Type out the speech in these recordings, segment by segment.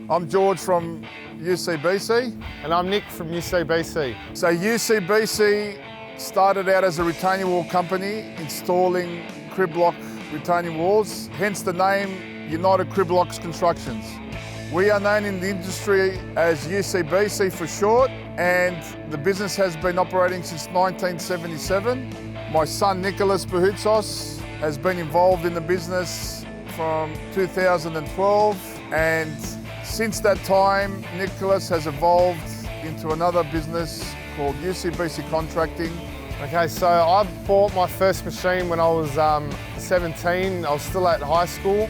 I'm George from UCBC. And I'm Nick from UCBC. So UCBC started out as a retaining wall company installing crib block retaining walls, hence the name United Crib Blocks Constructions. We are known in the industry as UCBC for short, and the business has been operating since 1977. My son Nicholas Bouhoutsos has been involved in the business from 2012, and since that time Nicholas has evolved into another business called UCBC Contracting. Okay, so I bought my first machine when I was 17. I was still at high school,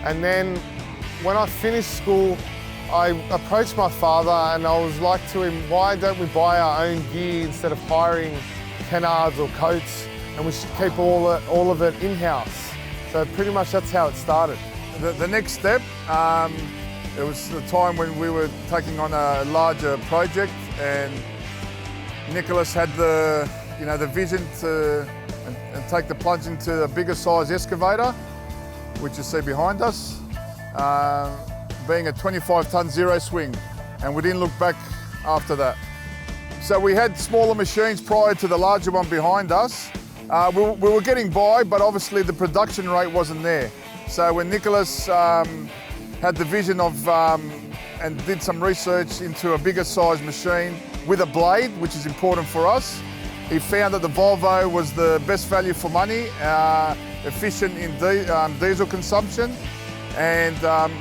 and then when I finished school, I approached my father and I was like to him, why don't we buy our own gear instead of hiring canards or coats, and we should keep all of it in-house. So pretty much that's how it started. The next step, it was the time when we were taking on a larger project, and Nicholas had the vision to and take the plunge into a bigger size excavator, which you see behind us. Being a 25-ton zero swing, and we didn't look back after that. So we had smaller machines prior to the larger one behind us. We were getting by, but obviously the production rate wasn't there. So when Nicholas had the vision of and did some research into a bigger size machine with a blade, which is important for us, he found that the Volvo was the best value for money, efficient in diesel consumption, and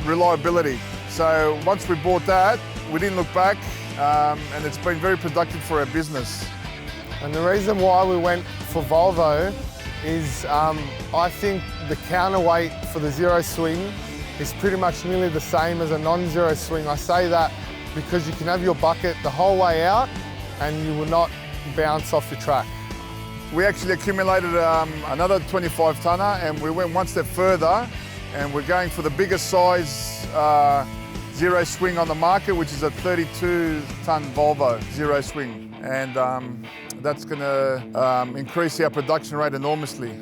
reliability. So once we bought that, we didn't look back, and it's been very productive for our business. And the reason why we went for Volvo is I think the counterweight for the zero swing is pretty much nearly the same as a non-zero swing. I say that because you can have your bucket the whole way out and you will not bounce off your track. We actually accumulated another 25 tonner, and we went one step further, and we're going for the biggest size zero swing on the market, which is a 32-ton Volvo zero swing. And that's going to increase our production rate enormously.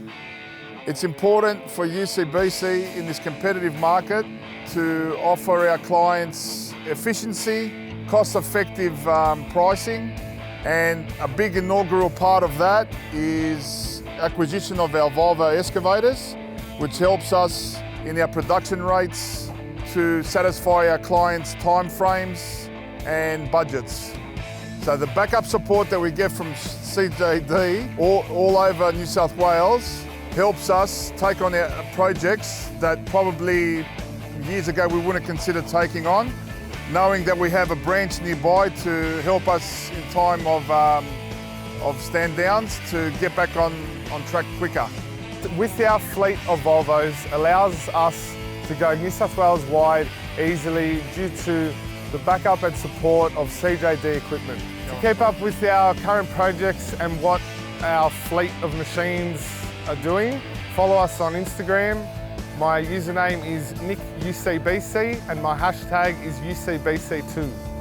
It's important for UCBC in this competitive market to offer our clients efficiency, cost-effective pricing, and a big inaugural part of that is acquisition of our Volvo excavators, which helps us in our production rates to satisfy our clients' time frames and budgets. So the backup support that we get from CJD all over New South Wales helps us take on our projects that probably years ago we wouldn't consider taking on, knowing that we have a branch nearby to help us in time of stand downs to get back on track quicker. With our fleet of Volvos allows us to go New South Wales wide easily due to the backup and support of CJD equipment. To keep up with our current projects and what our fleet of machines are doing, follow us on Instagram. My username is NickUCBC and my hashtag is UCBC2.